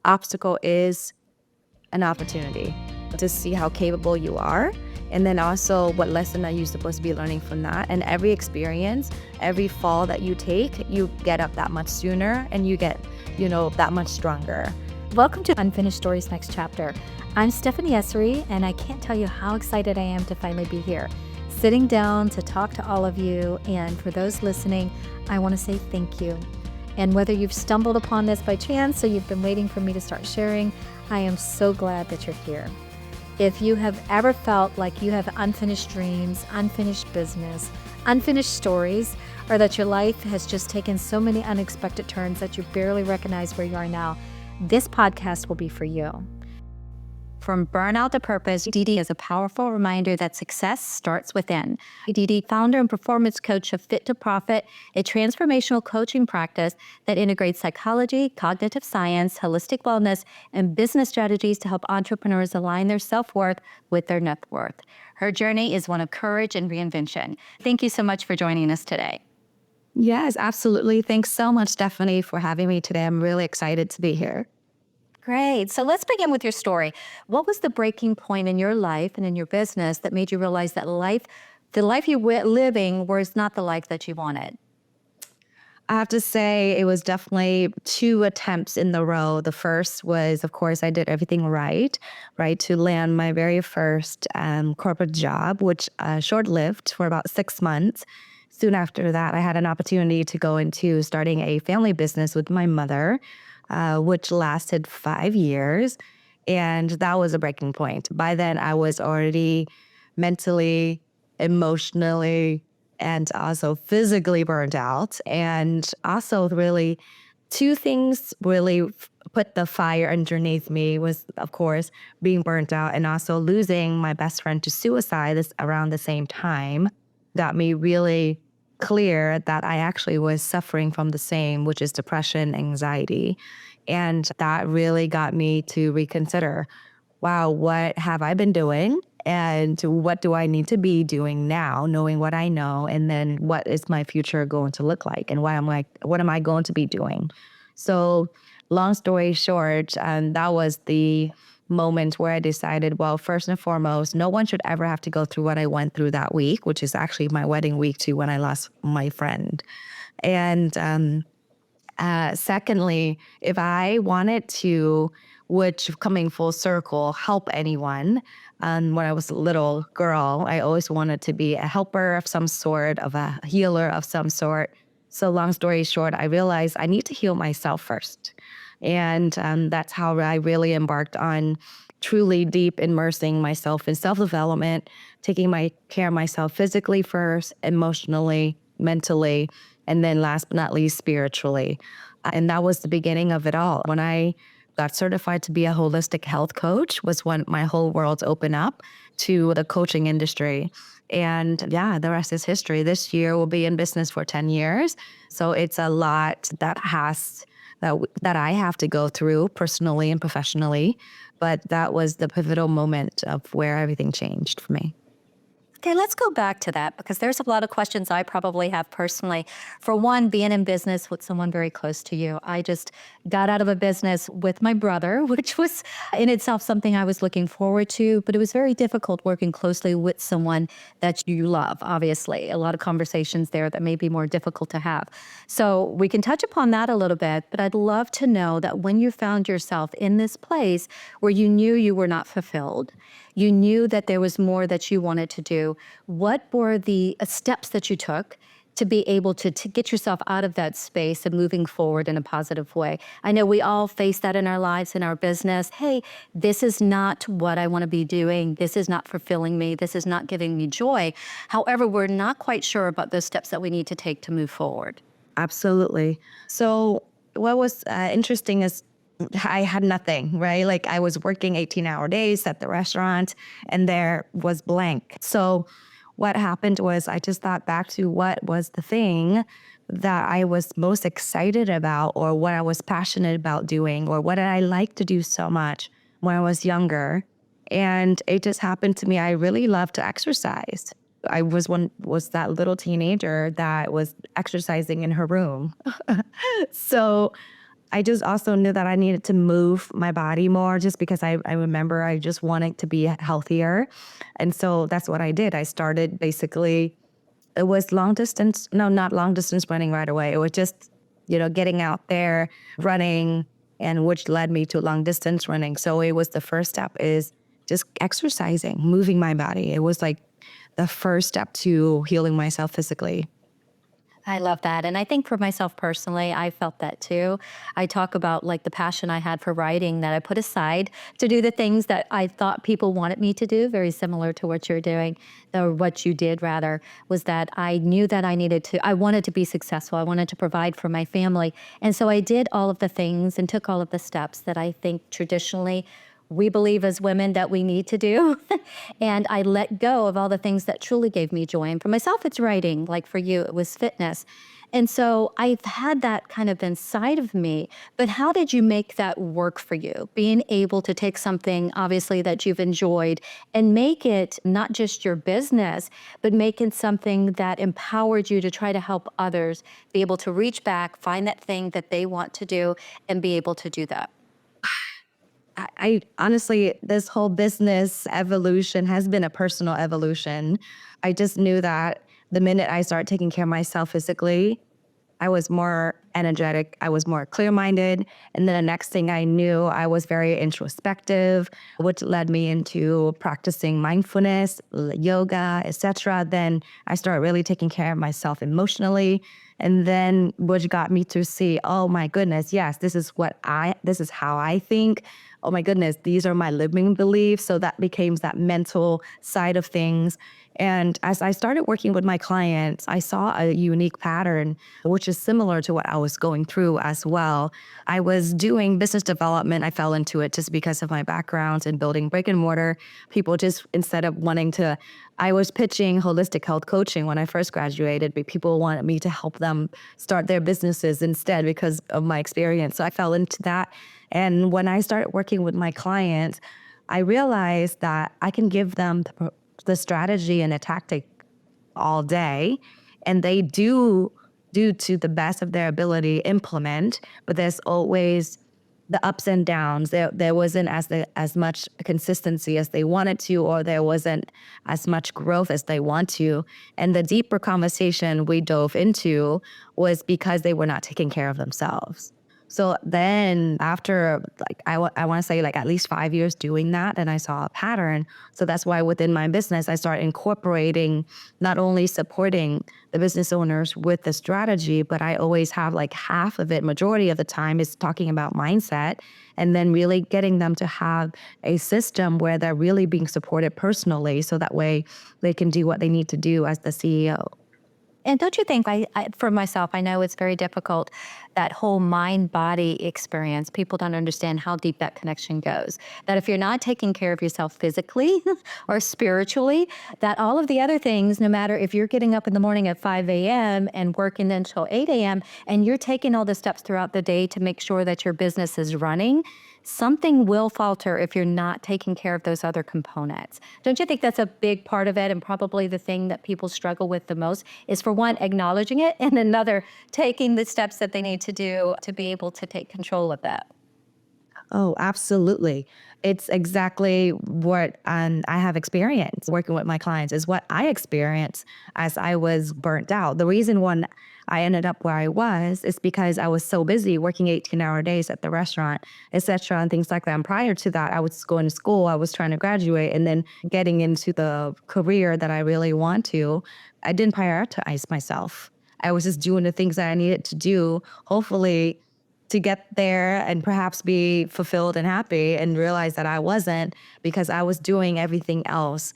obstacle is an opportunity to see how capable you are. And then also what lesson are you supposed to be learning from that? And every experience, every fall that you take, you get up that much sooner and you get, that much stronger. Welcome to Unfinished Stories Next Chapter. I'm Stephanie Essery, and I can't tell you how excited I am to finally be here, sitting down to talk to all of you. And for those listening, I want to say thank you. And whether you've stumbled upon this by chance or you've been waiting for me to start sharing, I am so glad that you're here. If you have ever felt like you have unfinished dreams, unfinished business, unfinished stories, or that your life has just taken so many unexpected turns that you barely recognize where you are now, this podcast will be for you. From burnout to purpose, Dedee is a powerful reminder that success starts within. Dedee, founder and performance coach of Fit to Profit, a transformational coaching practice that integrates psychology, cognitive science, holistic wellness, and business strategies to help entrepreneurs align their self-worth with their net worth. Her journey is one of courage and reinvention. Thank you so much for joining us today. Yes, absolutely. Thanks so much, Stephanie, for having me today. I'm really excited to be here. Great. So let's begin with your story. What was the breaking point in your life and in your business that made you realize that the life you were living was not the life that you wanted? I have to say it was definitely 2 attempts in the row. The first was, of course, I did everything right, to land my very first corporate job, which short-lived for about 6 months. Soon after that, I had an opportunity to go into starting a family business with my mother, which lasted 5 years. And that was a breaking point. By then, I was already mentally, emotionally, and also physically burned out. And also really 2 things really put the fire underneath me was, of course, being burnt out and also losing my best friend to suicide around the same time got me really clear that I actually was suffering from the same, which is depression, anxiety. And that really got me to reconsider, wow, what have I been doing? And what do I need to be doing now, knowing what I know? And then what is my future going to look like? And what am I going to be doing? So long story short, that was the moment where I decided, well, first and foremost, no one should ever have to go through what I went through that week, which is actually my wedding week too, when I lost my friend. And secondly, if I wanted to, which coming full circle, help anyone, when I was a little girl, I always wanted to be a helper of some sort, of a healer of some sort. So long story short, I realized I need to heal myself first. And that's how I really embarked on truly deep immersing myself in self-development, taking care of myself physically first, emotionally, mentally, and then last but not least, spiritually. And that was the beginning of it all. When I got certified to be a holistic health coach was when my whole world opened up to the coaching industry. And yeah, the rest is history. This year we'll be in business for 10 years. So it's a lot that I have to go through personally and professionally. But that was the pivotal moment of where everything changed for me. Okay, let's go back to that because there's a lot of questions I probably have personally. For one, being in business with someone very close to you. I just got out of a business with my brother, which was in itself something I was looking forward to, but it was very difficult working closely with someone that you love, obviously. A lot of conversations there that may be more difficult to have. So we can touch upon that a little bit, but I'd love to know that when you found yourself in this place where you knew you were not fulfilled, you knew that there was more that you wanted to do. What were the steps that you took to be able to get yourself out of that space and moving forward in a positive way? I know we all face that in our lives, in our business. Hey, this is not what I want to be doing. This is not fulfilling me. This is not giving me joy. However, we're not quite sure about those steps that we need to take to move forward. Absolutely. So what was interesting is I had nothing, right? Like I was working 18-hour days at the restaurant and there was blank. So what happened was I just thought back to what was the thing that I was most excited about or what I was passionate about doing or what did I like to do so much when I was younger. And it just happened to me. I really loved to exercise. I was that little teenager that was exercising in her room. So I just also knew that I needed to move my body more just because I remember I just wanted to be healthier. And so that's what I did. I started basically, it was long distance, no, not long distance running right away. It was just, getting out there, running, and which led me to long distance running. So it was the first step is just exercising, moving my body. It was like the first step to healing myself physically. I love that. And I think for myself personally, I felt that too. I talk about like the passion I had for writing that I put aside to do the things that I thought people wanted me to do, very similar to what you're doing, or what you did rather, was that I knew that I wanted to be successful. I wanted to provide for my family. And so I did all of the things and took all of the steps that I think traditionally we believe as women that we need to do. And I let go of all the things that truly gave me joy. And for myself, it's writing. Like for you, it was fitness. And so I've had that kind of inside of me. But how did you make that work for you? Being able to take something, obviously, that you've enjoyed and make it not just your business, but make it something that empowered you to try to help others be able to reach back, find that thing that they want to do, and be able to do that. I honestly, this whole business evolution has been a personal evolution. I just knew that the minute I started taking care of myself physically, I was more energetic. I was more clear minded. And then the next thing I knew, I was very introspective, which led me into practicing mindfulness, yoga, etc. Then I started really taking care of myself emotionally. And then which got me to see, oh my goodness, yes, this is how I think. Oh my goodness, these are my living beliefs. So that became that mental side of things. And as I started working with my clients, I saw a unique pattern, which is similar to what I was going through as well. I was doing business development. I fell into it just because of my background in building brick and mortar. People just, instead of wanting to, I was pitching holistic health coaching when I first graduated, but people wanted me to help them start their businesses instead because of my experience. So I fell into that. And when I started working with my clients, I realized that I can give them the strategy and a tactic all day, and they do to the best of their ability implement, but there's always the ups and downs. There wasn't as much consistency as they wanted to, or there wasn't as much growth as they want to. And the deeper conversation we dove into was because they were not taking care of themselves. So then after like I want to say like at least 5 years doing that, and I saw a pattern. So that's why within my business I started incorporating not only supporting the business owners with the strategy, but I always have like half of it, majority of the time is talking about mindset, and then really getting them to have a system where they're really being supported personally, so that way they can do what they need to do as the CEO. And don't you think, for myself, I know it's very difficult, that whole mind body experience. People don't understand how deep that connection goes. That if you're not taking care of yourself physically or spiritually, that all of the other things, no matter if you're getting up in the morning at 5 a.m. and working until 8 a.m., and you're taking all the steps throughout the day to make sure that your business is running, something will falter if you're not taking care of those other components. Don't you think that's a big part of it? And probably the thing that people struggle with the most is, for one, acknowledging it, and another, taking the steps that they need to do to be able to take control of that. Oh, absolutely. It's exactly what I have experienced working with my clients is what I experienced as I was burnt out. The reason one I ended up where I was is because I was so busy working 18-hour days at the restaurant, et cetera, and things like that. And prior to that, I was going to school, I was trying to graduate, and then getting into the career that I really want to. I didn't prioritize myself. I was just doing the things that I needed to do, hopefully to get there and perhaps be fulfilled and happy, and realize that I wasn't, because I was doing everything else.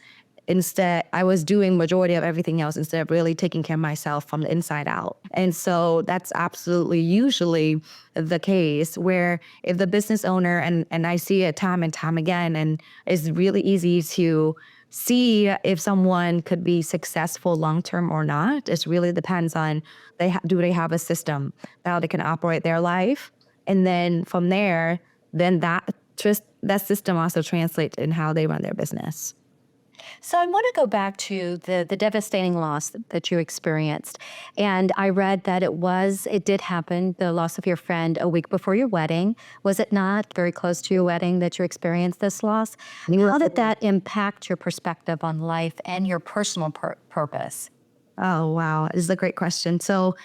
Instead, I was doing majority of everything else instead of really taking care of myself from the inside out. And so that's absolutely usually the case, where if the business owner, and I see it time and time again, and it's really easy to see if someone could be successful long term or not. It really depends on do they have a system how they can operate their life, and then from there, then that system also translates in how they run their business. So I want to go back to the devastating loss that you experienced. And I read that it did happen, the loss of your friend a week before your wedding. Was it not very close to your wedding that you experienced this loss? How did that impact your perspective on life and your personal purpose? Oh, wow. This is a great question. So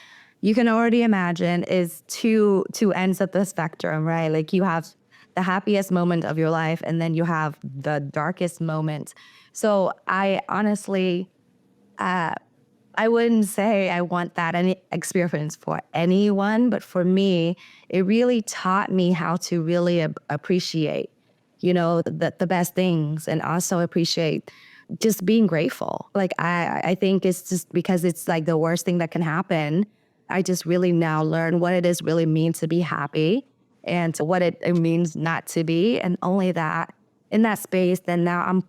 you can already imagine is two ends of the spectrum, right? Like you have the happiest moment of your life and then you have the darkest moment. So I honestly, uh, I wouldn't say I want that any experience for anyone, but for me, it really taught me how to really appreciate, the best things and also appreciate just being grateful. Like I think it's just because it's like the worst thing that can happen. I just really now learn what it is really means to be happy and what it means not to be. And only that in that space, then now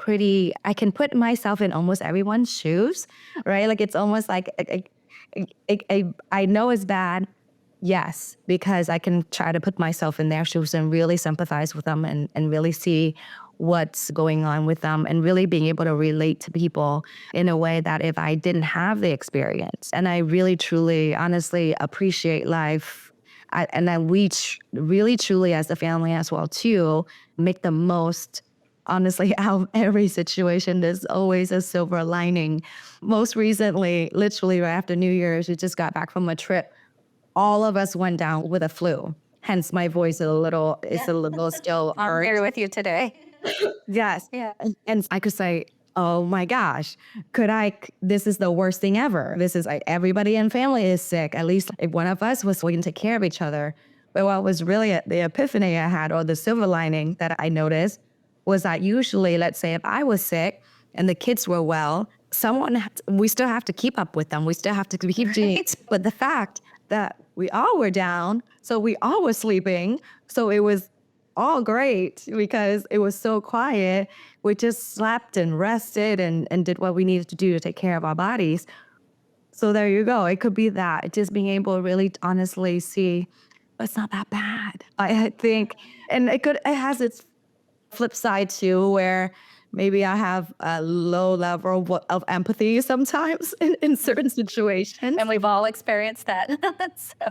I can put myself in almost everyone's shoes, right? Like it's almost like I know it's bad, yes, because I can try to put myself in their shoes and really sympathize with them and really see what's going on with them and really being able to relate to people in a way that if I didn't have the experience. And I really, truly, honestly appreciate life. And then really, truly, as a family as well, too, make the most honestly, out of every situation, there's always a silver lining. Most recently, literally right after New Year's, we just got back from a trip. All of us went down with a flu. Hence, my voice is a little still I'm here hurt. with you today. Yes. Yeah. And I could say, oh my gosh, this is the worst thing ever. This is like everybody in family is sick. At least if one of us was, we can take care of each other. But what was really the epiphany I had or the silver lining that I noticed was that usually, let's say if I was sick and the kids were well, we still have to keep up with them. We still have to keep doing it. But the fact that we all were down, so we all were sleeping, so it was all great because it was so quiet. We just slept and rested and did what we needed to do to take care of our bodies. So there you go. It could be that. Just being able to really honestly see it's not that bad. I think, and it has its flip side too, where maybe I have a low level of empathy sometimes in certain situations. And we've all experienced that. So.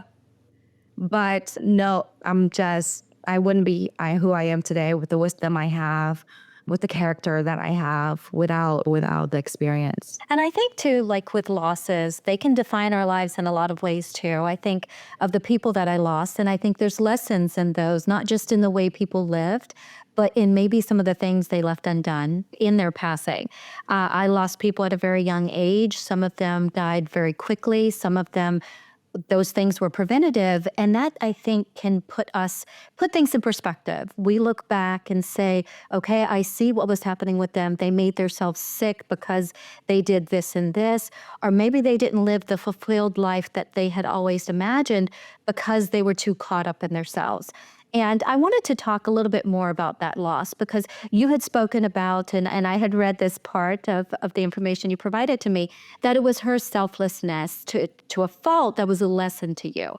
But no, I wouldn't be who I am today with the wisdom I have, with the character that I have without the experience. And I think too, like with losses, they can define our lives in a lot of ways too. I think of the people that I lost, and I think there's lessons in those, not just in the way people lived, but in maybe some of the things they left undone in their passing. I lost people at a very young age. Some of them died very quickly. Some of them, those things were preventative. And that, I think, can put things in perspective. We look back and say, okay, I see what was happening with them. They made themselves sick because they did this and this. Or maybe they didn't live the fulfilled life that they had always imagined because they were too caught up in themselves. And I wanted to talk a little bit more about that loss because you had spoken about, and I had read this part of the information you provided to me, that it was her selflessness to a fault that was a lesson to you.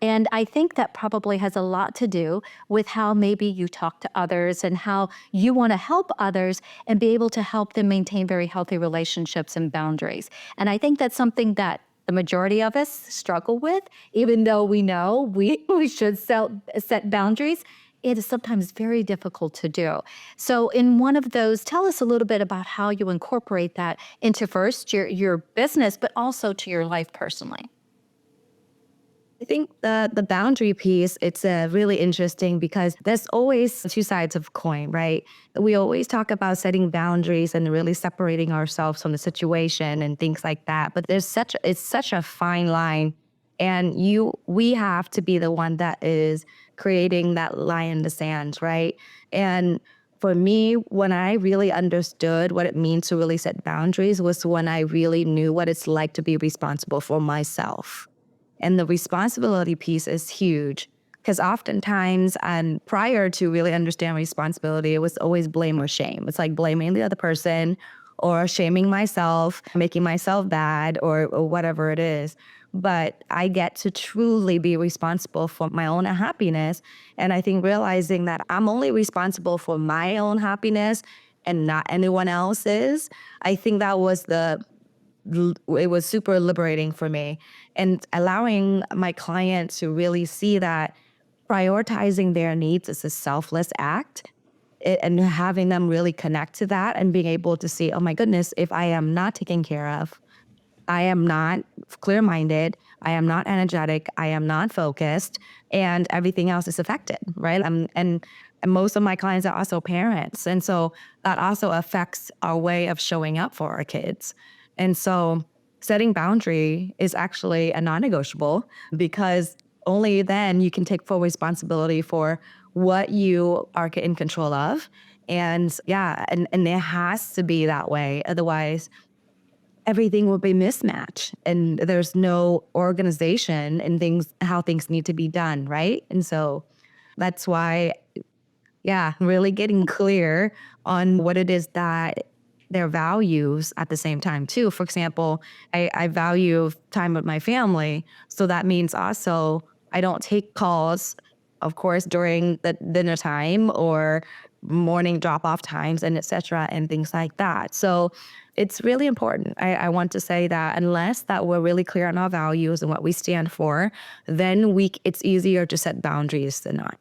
And I think that probably has a lot to do with how maybe you talk to others and how you want to help others and be able to help them maintain very healthy relationships and boundaries. And I think that's something that the majority of us struggle with, even though we know we should set boundaries. It is sometimes very difficult to do. So in one of those, tell us a little bit about how you incorporate that into first your business, but also to your life personally. I think the boundary piece, it's really interesting because there's always two sides of coin, right? We always talk about setting boundaries and really separating ourselves from the situation and things like that. But it's such a fine line. And we have to be the one that is creating that line in the sand, right? And for me, when I really understood what it means to really set boundaries was when I really knew what it's like to be responsible for myself. And the responsibility piece is huge because oftentimes, and prior to really understanding responsibility, it was always blame or shame. It's like blaming the other person or shaming myself, making myself bad or whatever it is. But I get to truly be responsible for my own happiness. And I think realizing that I'm only responsible for my own happiness and not anyone else's, I think that was it was super liberating for me, and allowing my clients to really see that prioritizing their needs is a selfless act, and having them really connect to that and being able to see, oh my goodness, if I am not taken care of, I am not clear minded, I am not energetic, I am not focused, and everything else is affected, right? And most of my clients are also parents. And so that also affects our way of showing up for our kids. And so setting boundary is actually a non negotiable, because only then you can take full responsibility for what you are in control of. And yeah, and it has to be that way. Otherwise, everything will be mismatched and there's no organization in things, how things need to be done, right? And so that's why, yeah, really getting clear on what it is that their values at the same time too. For example, I value time with my family. So that means also I don't take calls, of course, during the dinner time or morning drop off times and et cetera and things like that. So it's really important. I want to say that unless that we're really clear on our values and what we stand for, then it's easier to set boundaries than not.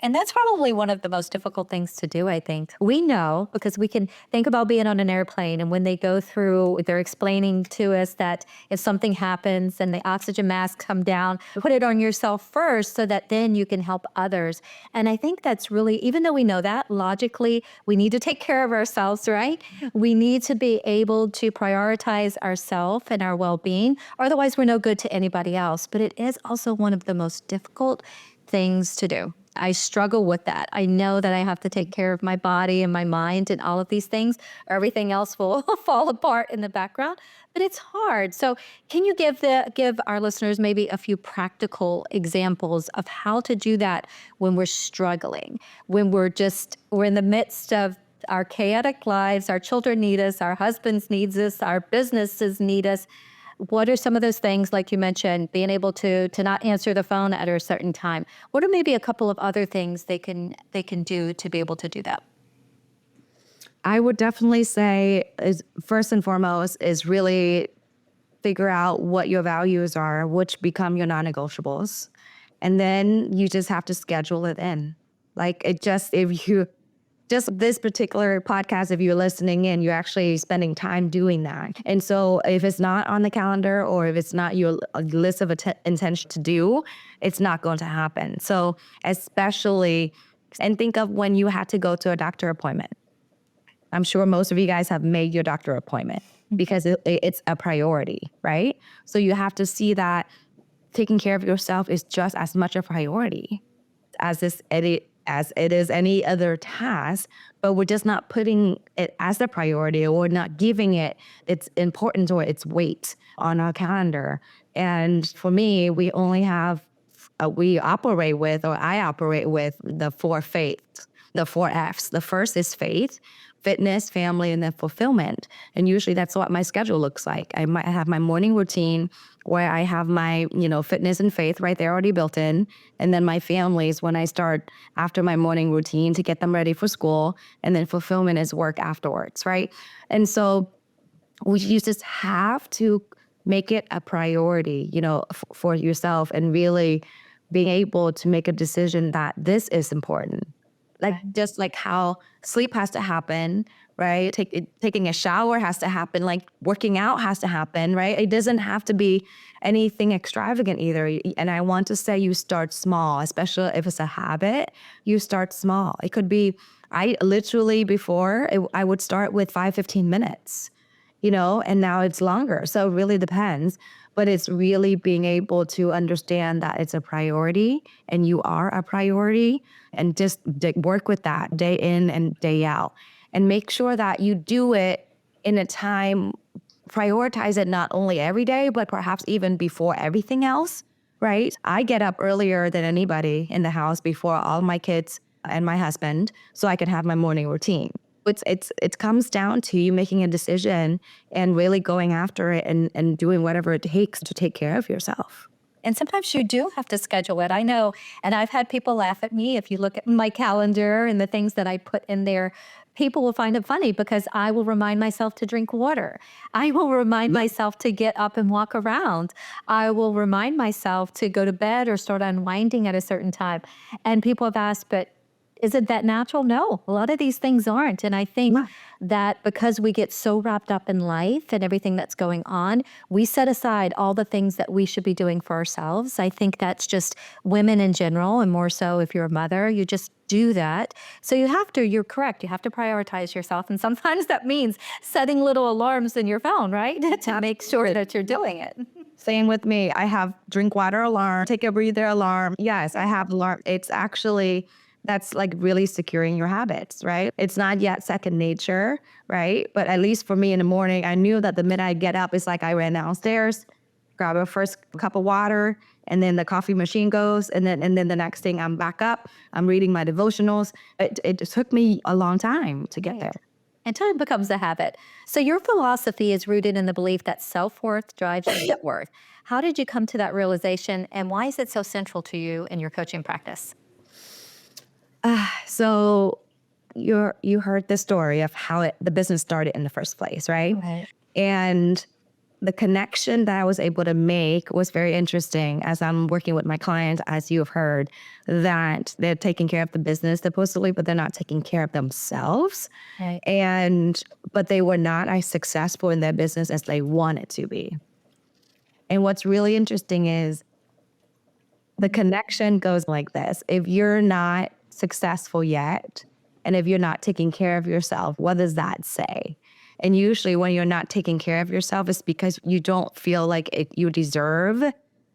And that's probably one of the most difficult things to do, I think. We know because we can think about being on an airplane, and when they go through, they're explaining to us that if something happens and the oxygen masks come down, put it on yourself first so that then you can help others. And I think that's really, even though we know that logically, we need to take care of ourselves, right? We need to be able to prioritize ourselves and our well-being, or otherwise we're no good to anybody else. But it is also one of the most difficult things to do. I struggle with that. I know that I have to take care of my body and my mind and all of these things, or everything else will fall apart in the background. But it's hard. So, can you give our listeners maybe a few practical examples of how to do that when we're struggling, when we're in the midst of our chaotic lives, our children need us, our husbands needs us, our businesses need us. What are some of those things, like you mentioned, being able to not answer the phone at a certain time? What are maybe a couple of other things they can do to be able to do that? I would definitely say is first and foremost is really figure out what your values are, which become your non-negotiables. And then you just have to schedule it in. Like it just, if you just this particular podcast, if you're listening in, you're actually spending time doing that. And so if it's not on the calendar or if it's not your list of intention to do, it's not going to happen. So especially, and think of when you had to go to a doctor appointment. I'm sure most of you guys have made your doctor appointment because it's a priority, right? So you have to see that taking care of yourself is just as much a priority as it is any other task, but we're just not putting it as a priority or not giving it its importance or its weight on our calendar. And for me, we only have, we operate with, or I operate with the four faiths, the four F's. The first is faith, fitness, family, and then fulfillment. And usually that's what my schedule looks like. I might have my morning routine where I have my, fitness and faith right there already built in. And then my family's when I start after my morning routine to get them ready for school. And then fulfillment is work afterwards, right? And so you just have to make it a priority, for yourself and really being able to make a decision that this is important. Like just like how sleep has to happen, right? Taking a shower has to happen, like working out has to happen, right? It doesn't have to be anything extravagant either. And I want to say you start small, especially if it's a habit, you start small. It could be, I literally before, I would start with 5-15 minutes, and now it's longer. So it really depends. But it's really being able to understand that it's a priority and you are a priority, and just work with that day in and day out and make sure that you do it in a time, prioritize it not only every day, but perhaps even before everything else, right? I get up earlier than anybody in the house before all my kids and my husband so I can have my morning routine. It comes down to you making a decision and really going after it and doing whatever it takes to take care of yourself. And sometimes you do have to schedule it. I know. And I've had people laugh at me. If you look at my calendar and the things that I put in there, people will find it funny because I will remind myself to drink water. I will remind myself to get up and walk around. I will remind myself to go to bed or start unwinding at a certain time. And people have asked, but is it that natural? No, a lot of these things aren't. And I think Yeah. that because we get so wrapped up in life and everything that's going on, we set aside all the things that we should be doing for ourselves. I think that's just women in general, and more so if you're a mother, you just do that. So you're correct, you have to prioritize yourself. And sometimes that means setting little alarms in your phone, right? To make sure that you're doing it. Same with me. I have drink water alarm, take a breather alarm. Yes, I have alarm. It's actually, that's like really securing your habits, right? It's not yet second nature, right? But at least for me in the morning, I knew that the minute I get up, it's like I ran downstairs, grab a first cup of water, and then the coffee machine goes, and then the next thing I'm back up, I'm reading my devotionals. It took me a long time to get there. Until it becomes a habit. So your philosophy is rooted in the belief that self-worth drives your net worth. How did you come to that realization, and why is it so central to you in your coaching practice? So you heard the story of how the business started in the first place, right? Right. And the connection that I was able to make was very interesting as I'm working with my clients, as you have heard, that they're taking care of the business supposedly, but they're not taking care of themselves. Right. But they were not as successful in their business as they wanted to be. And what's really interesting is the connection goes like this. If you're not successful yet, and if you're not taking care of yourself, what does that say? And usually when you're not taking care of yourself, it's because you don't feel like you deserve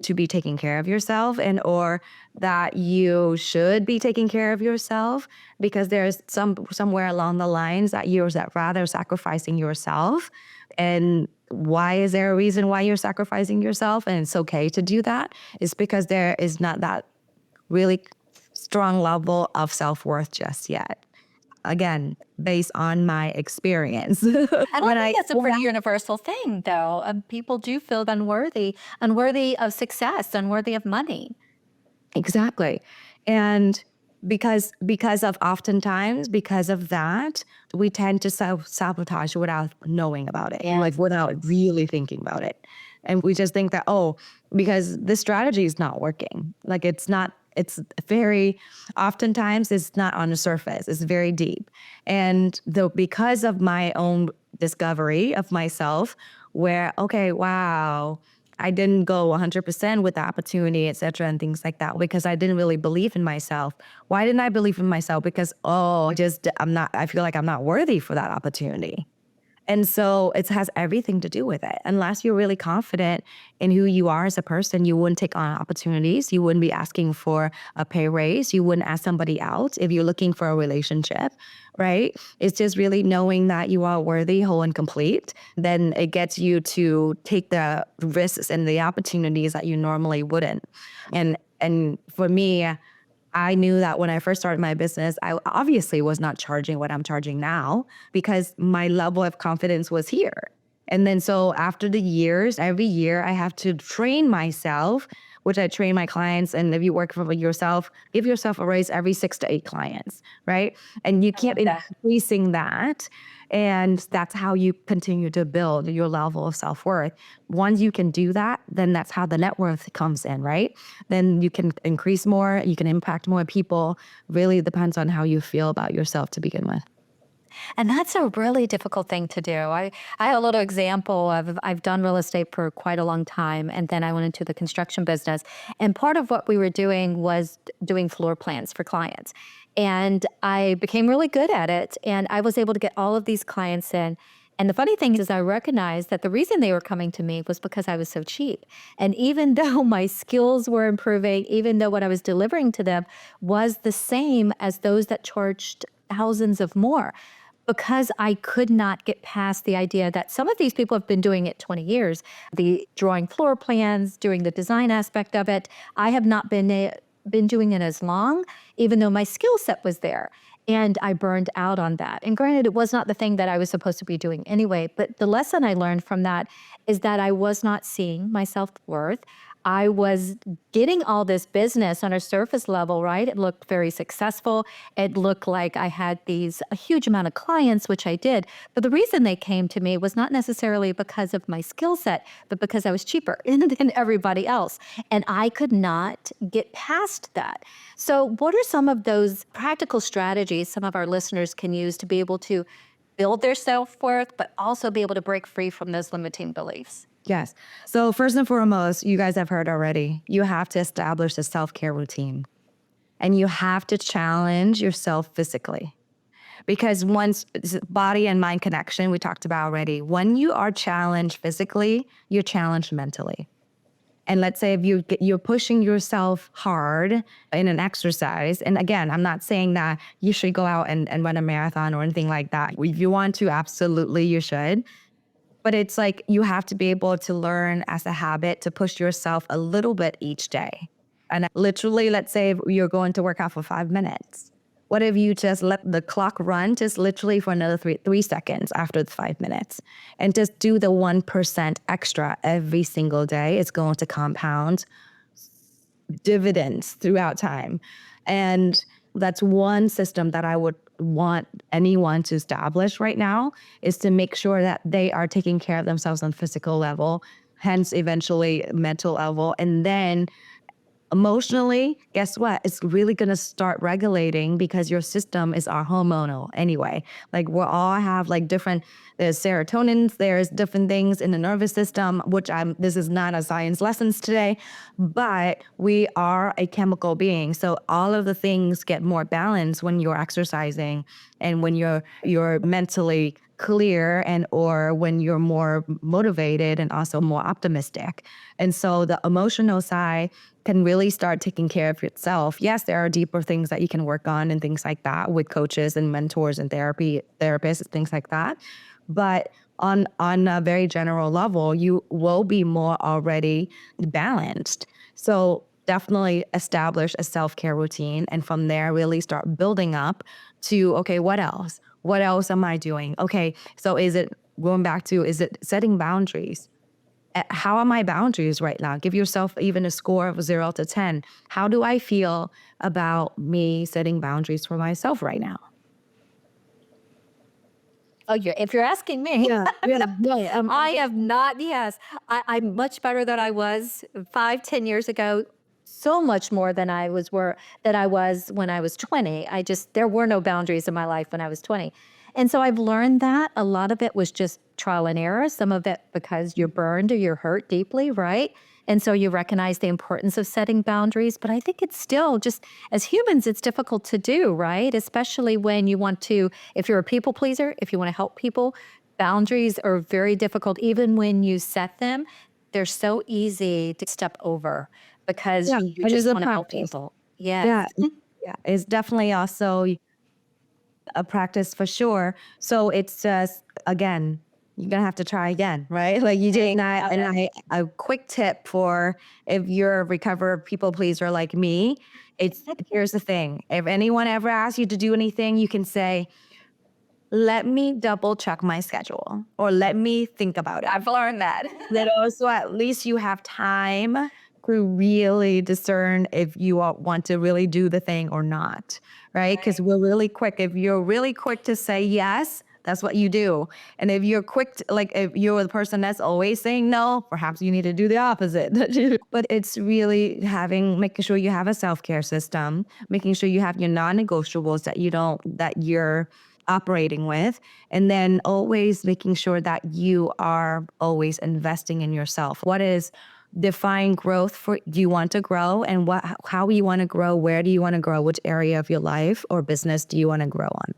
to be taking care of yourself, and or that you should be taking care of yourself, because there's somewhere along the lines that you're rather sacrificing yourself. And why is there a reason why you're sacrificing yourself? And it's okay to do that. It's because there is not that really strong level of self-worth just yet. Again, based on my experience. And I think that's a pretty universal thing, though. People do feel unworthy of success, unworthy of money. Exactly. And because of oftentimes, because of that, we tend to self-sabotage without knowing about it, Yeah. like without really thinking about it. And we just think that, oh, because this strategy is not working. Like it's very, oftentimes it's not on the surface, it's very deep. And because of my own discovery of myself, where, okay, wow, I didn't go 100% with the opportunity, et cetera, and things like that, because I didn't really believe in myself. Why didn't I believe in myself? Because, I feel like I'm not worthy for that opportunity. And so it has everything to do with it. Unless you're really confident in who you are as a person, you wouldn't take on opportunities. You wouldn't be asking for a pay raise. You wouldn't ask somebody out if you're looking for a relationship, right? It's just really knowing that you are worthy, whole, and complete. Then it gets you to take the risks and the opportunities that you normally wouldn't. And for me, I knew that when I first started my business, I obviously was not charging what I'm charging now, because my level of confidence was here. And then so after the years, every year I have to train myself, which I train my clients. And if you work for yourself, give yourself a raise every 6 to 8 clients, right? And you keep increasing that. And that's how you continue to build your level of self-worth. Once you can do that, then that's how the net worth comes in, right? Then you can increase more, you can impact more people. Really depends on how you feel about yourself to begin with. And that's a really difficult thing to do. I have a little example of I've done real estate for quite a long time, and then I went into the construction business. And part of what we were doing was doing floor plans for clients. And I became really good at it, and I was able to get all of these clients in. And the funny thing is I recognized that the reason they were coming to me was because I was so cheap. And even though my skills were improving, even though what I was delivering to them was the same as those that charged thousands of more, because I could not get past the idea that some of these people have been doing it 20 years, the drawing floor plans, doing the design aspect of it. I have not been doing it as long, even though my skill set was there. And I burned out on that. And granted, it was not the thing that I was supposed to be doing anyway. But the lesson I learned from that is that I was not seeing my self-worth. I was getting all this business on a surface level, right? It looked very successful. It looked like I had a huge amount of clients, which I did. But the reason they came to me was not necessarily because of my skill set, but because I was cheaper than everybody else. And I could not get past that. So, what are some of those practical strategies some of our listeners can use to be able to build their self worth, but also be able to break free from those limiting beliefs? Yes. So first and foremost, you guys have heard already, you have to establish a self-care routine and you have to challenge yourself physically. Because once body and mind connection, we talked about already, when you are challenged physically, you're challenged mentally. And let's say if you're pushing yourself hard in an exercise, and again, I'm not saying that you should go out and run a marathon or anything like that. If you want to, absolutely you should. But it's like you have to be able to learn as a habit to push yourself a little bit each day. And literally, let's say if you're going to work out for 5 minutes. What if you just let the clock run just literally for another three seconds after the 5 minutes and just do the 1% extra every single day? It's going to compound dividends throughout time. And that's one system that I would want anyone to establish right now is to make sure that they are taking care of themselves on physical level, hence eventually mental level. And then emotionally, guess what? It's really going to start regulating because your system is our hormonal anyway. Like we all have like different, there's serotonins, there's different things in the nervous system, this is not a science lessons today, but we are a chemical being. So all of the things get more balanced when you're exercising and when you're mentally clear and or when you're more motivated and also more optimistic. And so the emotional side can really start taking care of yourself. Yes, there are deeper things that you can work on and things like that with coaches and mentors and therapists, things like that. But on a very general level, you will be more already balanced. So definitely establish a self-care routine. And from there, really start building up to, okay, what else? What else am I doing? Okay, so is it setting boundaries? How are my boundaries right now? Give yourself even a score of 0 to 10. How do I feel about me setting boundaries for myself right now? Oh, if you're asking me, Yeah. I have not. Yes, I'm much better than I was 5, 10 years ago. So much more than I was when I was 20. There were no boundaries in my life when I was 20. And so I've learned that a lot of it was just trial and error. Some of it because you're burned or you're hurt deeply, right? And so you recognize the importance of setting boundaries. But I think it's still just, as humans, it's difficult to do, right? Especially when if you're a people pleaser, if you want to help people, boundaries are very difficult. Even when you set them, they're so easy to step over because Yeah, you it is just a want to help practice. people. Yes. Yeah. Yeah. It's definitely also a practice for sure. So it's just, again, you're gonna have to try again, right? Like you did not, and a quick tip for if you're a recovered people pleaser like me, here's the thing. If anyone ever asks you to do anything, you can say, let me double check my schedule or let me think about it. I've learned that. That also at least you have time to really discern if you want to really do the thing or not, right? Because we're really quick. If you're really quick to say yes, that's what you do. And if you're if you're the person that's always saying no, perhaps you need to do the opposite. But it's really making sure you have a self-care system, making sure you have your non-negotiables that you're operating with, and then always making sure that you are always investing in yourself. What is define growth for do you want to grow and how you want to grow, where do you want to grow, which area of your life or business do you want to grow on?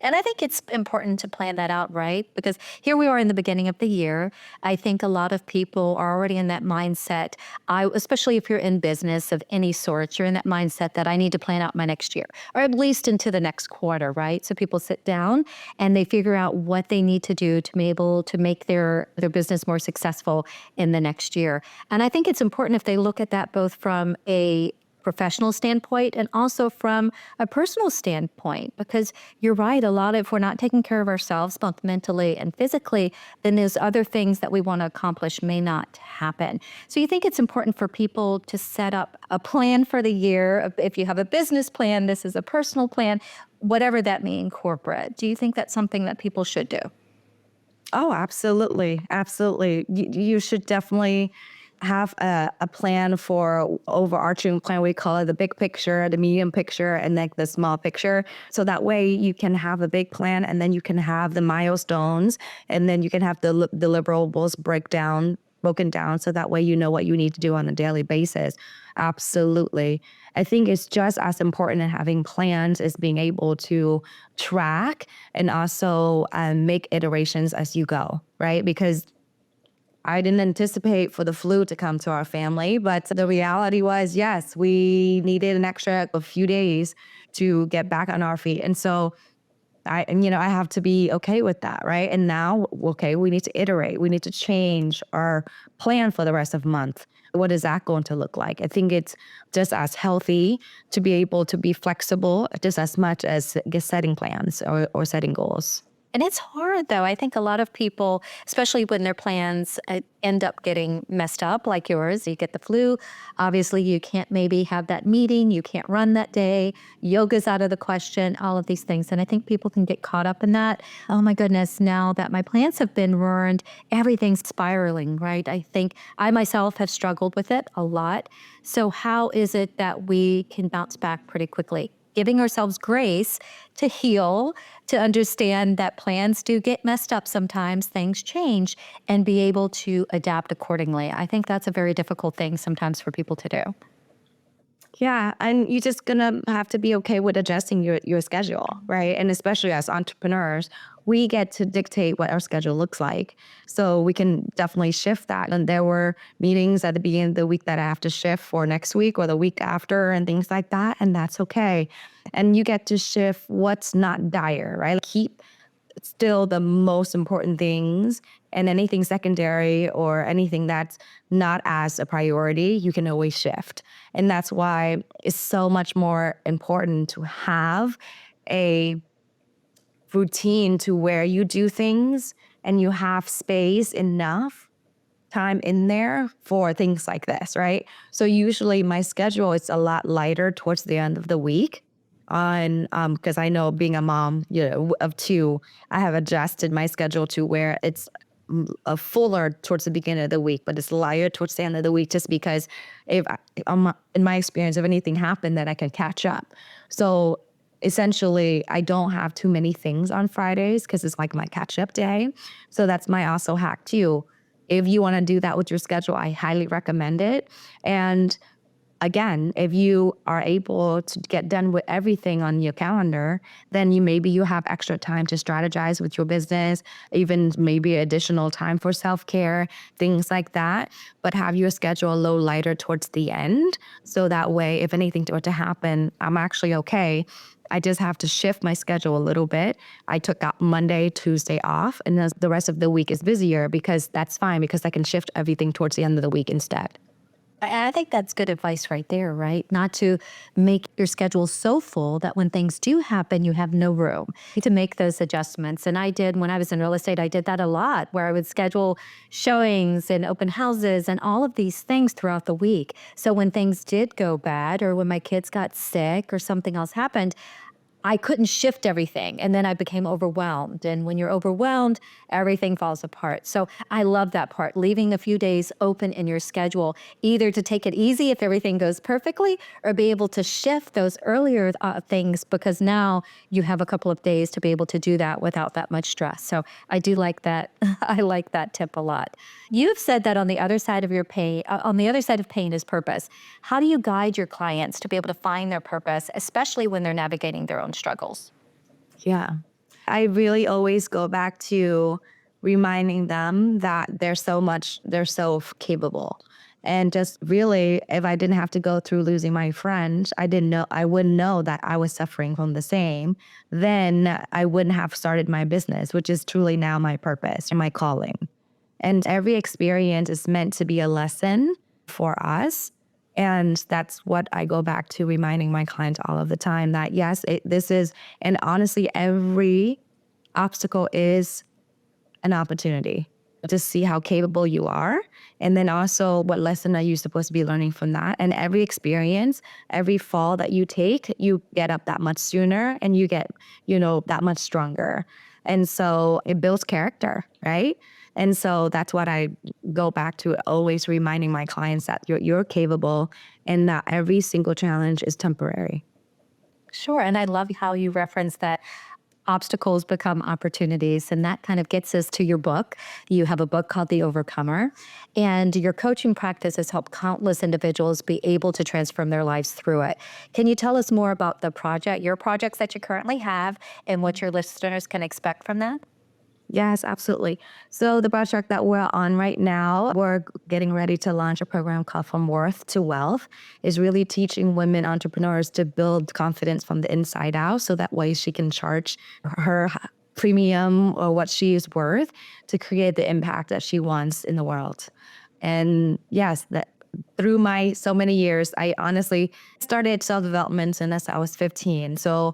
And I think it's important to plan that out, right? Because here we are in the beginning of the year. I think a lot of people are already in that mindset. Especially if you're in business of any sort, you're in that mindset that I need to plan out my next year, or at least into the next quarter, right? So people sit down and they figure out what they need to do to be able to make their business more successful in the next year. And I think it's important if they look at that both from a professional standpoint and also from a personal standpoint, because you're right, a lot of, if we're not taking care of ourselves both mentally and physically, then those other things that we want to accomplish may not happen. So you think it's important for people to set up a plan for the year? If you have a business plan, this is a personal plan, whatever that may incorporate. Do you think that's something that people should do? Oh, absolutely. Absolutely. You should definitely have a plan for overarching plan. We call it the big picture, the medium picture, and like the small picture. So that way you can have a big plan and then you can have the milestones and then you can have the deliverables broken down. So that way you know what you need to do on a daily basis. Absolutely. I think it's just as important in having plans as being able to track and also make iterations as you go, right? Because I didn't anticipate for the flu to come to our family, but the reality was, yes, we needed an extra a few days to get back on our feet. And so I have to be okay with that, right? And now, okay, we need to iterate. We need to change our plan for the rest of the month. What is that going to look like? I think it's just as healthy to be able to be flexible just as much as setting plans or setting goals. And it's hard, though. I think a lot of people, especially when their plans end up getting messed up, like yours, you get the flu. Obviously, you can't maybe have that meeting. You can't run that day. Yoga's out of the question, all of these things. And I think people can get caught up in that. Oh, my goodness, now that my plans have been ruined, everything's spiraling, right? I think I myself have struggled with it a lot. So how is it that we can bounce back pretty quickly? Giving ourselves grace to heal, to understand that plans do get messed up sometimes, things change, and be able to adapt accordingly. I think that's a very difficult thing sometimes for people to do. Yeah, and you're just gonna have to be okay with adjusting your schedule, right? And especially as entrepreneurs, we get to dictate what our schedule looks like. So we can definitely shift that. And there were meetings at the beginning of the week that I have to shift for next week or the week after and things like that. And that's okay. And you get to shift what's not dire, right? Keep still the most important things, and anything secondary or anything that's not as a priority, you can always shift. And that's why it's so much more important to have a routine to where you do things and you have space enough time in there for things like this, right? So usually my schedule is a lot lighter towards the end of the week on because I know being a mom, of two, I have adjusted my schedule to where it's a fuller towards the beginning of the week, but it's lighter towards the end of the week, just because in my experience, if anything happened, then I can catch up. So essentially, I don't have too many things on Fridays because it's like my catch up day. So that's my also hack too. If you want to do that with your schedule, I highly recommend it. And again, if you are able to get done with everything on your calendar, then maybe you have extra time to strategize with your business, even maybe additional time for self-care, things like that. But have your schedule a little lighter towards the end. So that way, if anything were to happen, I'm actually okay. I just have to shift my schedule a little bit. I took out Monday, Tuesday off, and then the rest of the week is busier because that's fine because I can shift everything towards the end of the week instead. I think that's good advice right there, right? Not to make your schedule so full that when things do happen, you have no room to make those adjustments. And I did, when I was in real estate, I did that a lot, where I would schedule showings and open houses and all of these things throughout the week. So when things did go bad, or when my kids got sick or something else happened, I couldn't shift everything. And then I became overwhelmed. And when you're overwhelmed, everything falls apart. So I love that part, leaving a few days open in your schedule, either to take it easy if everything goes perfectly, or be able to shift those earlier things, because now you have a couple of days to be able to do that without that much stress. So I do like that. I like that tip a lot. You've said that on the other side of your pain, on the other side of pain is purpose. How do you guide your clients to be able to find their purpose, especially when they're navigating their own struggles? Yeah. I really always go back to reminding them that they're so capable. And just really, if I didn't have to go through losing my friend, I wouldn't know that I was suffering from the same. Then I wouldn't have started my business, which is truly now my purpose and my calling. And every experience is meant to be a lesson for us. And that's what I go back to reminding my clients all of the time that yes, this is, and honestly, every obstacle is an opportunity to see how capable you are. And then also what lesson are you supposed to be learning from that? And every experience, every fall that you take, you get up that much sooner and you get, that much stronger. And so it builds character, right? And so that's what I go back to, always reminding my clients that you're capable and that every single challenge is temporary. Sure. And I love how you reference that obstacles become opportunities. And that kind of gets us to your book. You have a book called The Overcomer, and your coaching practice has helped countless individuals be able to transform their lives through it. Can you tell us more about your projects that you currently have, and what your listeners can expect from that? Yes, absolutely. So the project that we're on right now, we're getting ready to launch a program called From Worth to Wealth, is really teaching women entrepreneurs to build confidence from the inside out so that way she can charge her premium or what she is worth to create the impact that she wants in the world. And yes, that through my so many years, I honestly started self-development since I was 15. So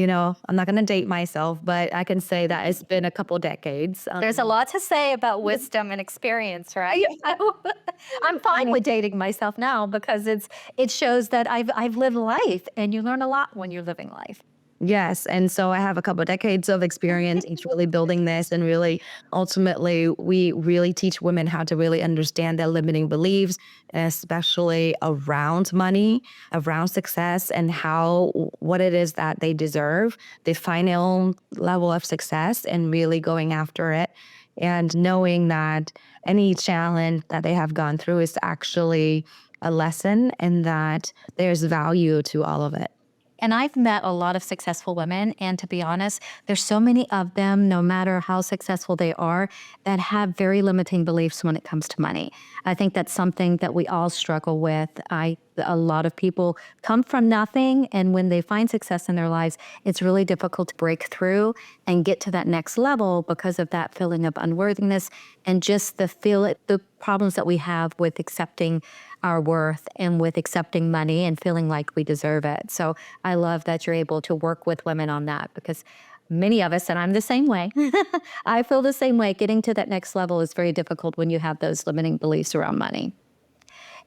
I'm not going to date myself, but I can say that it's been a couple decades. There's a lot to say about wisdom and experience, right? I'm fine with dating myself now because it shows that I've lived life, and you learn a lot when you're living life. Yes. And so I have a couple of decades of experience each really building this. And really, ultimately, we really teach women how to really understand their limiting beliefs, especially around money, around success, and what it is that they deserve, the final level of success, and really going after it. And knowing that any challenge that they have gone through is actually a lesson and that there's value to all of it. And I've met a lot of successful women, and to be honest, there's so many of them, no matter how successful they are, that have very limiting beliefs when it comes to money. I think that's something that we all struggle with. A lot of people come from nothing, and when they find success in their lives, it's really difficult to break through and get to that next level because of that feeling of unworthiness and just the problems that we have with accepting our worth and with accepting money and feeling like we deserve it. So I love that you're able to work with women on that, because many of us, and I'm the same way, I feel the same way, getting to that next level is very difficult when you have those limiting beliefs around money.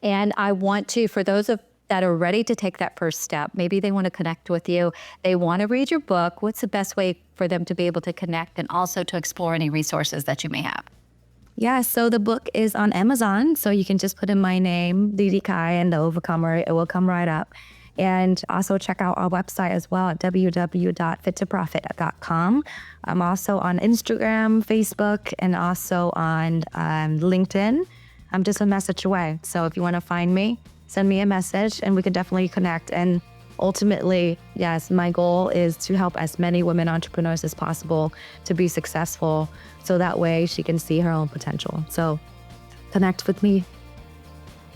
And I want to, for those that are ready to take that first step, maybe they want to connect with you, they want to read your book, what's the best way for them to be able to connect and also to explore any resources that you may have? Yeah, so the book is on Amazon. So you can just put in my name, Dedee Cai, and The Overcomer. It will come right up. And also check out our website as well at www.fit2profit.com. I'm also on Instagram, Facebook, and also on LinkedIn. I'm just a message away. So if you want to find me, send me a message and we can definitely connect. And ultimately, yes, my goal is to help as many women entrepreneurs as possible to be successful so that way she can see her own potential. So connect with me.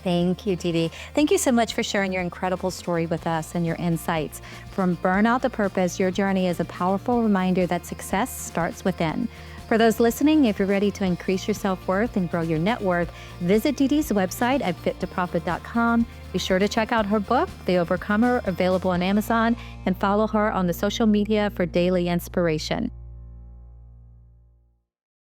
Thank you, Dedee. Thank you so much for sharing your incredible story with us and your insights. From burnout to purpose, your journey is a powerful reminder that success starts within. For those listening, if you're ready to increase your self-worth and grow your net worth, visit Dedee's website at fit2profit.com. Be sure to check out her book, The Overcomer, available on Amazon, and follow her on the social media for daily inspiration.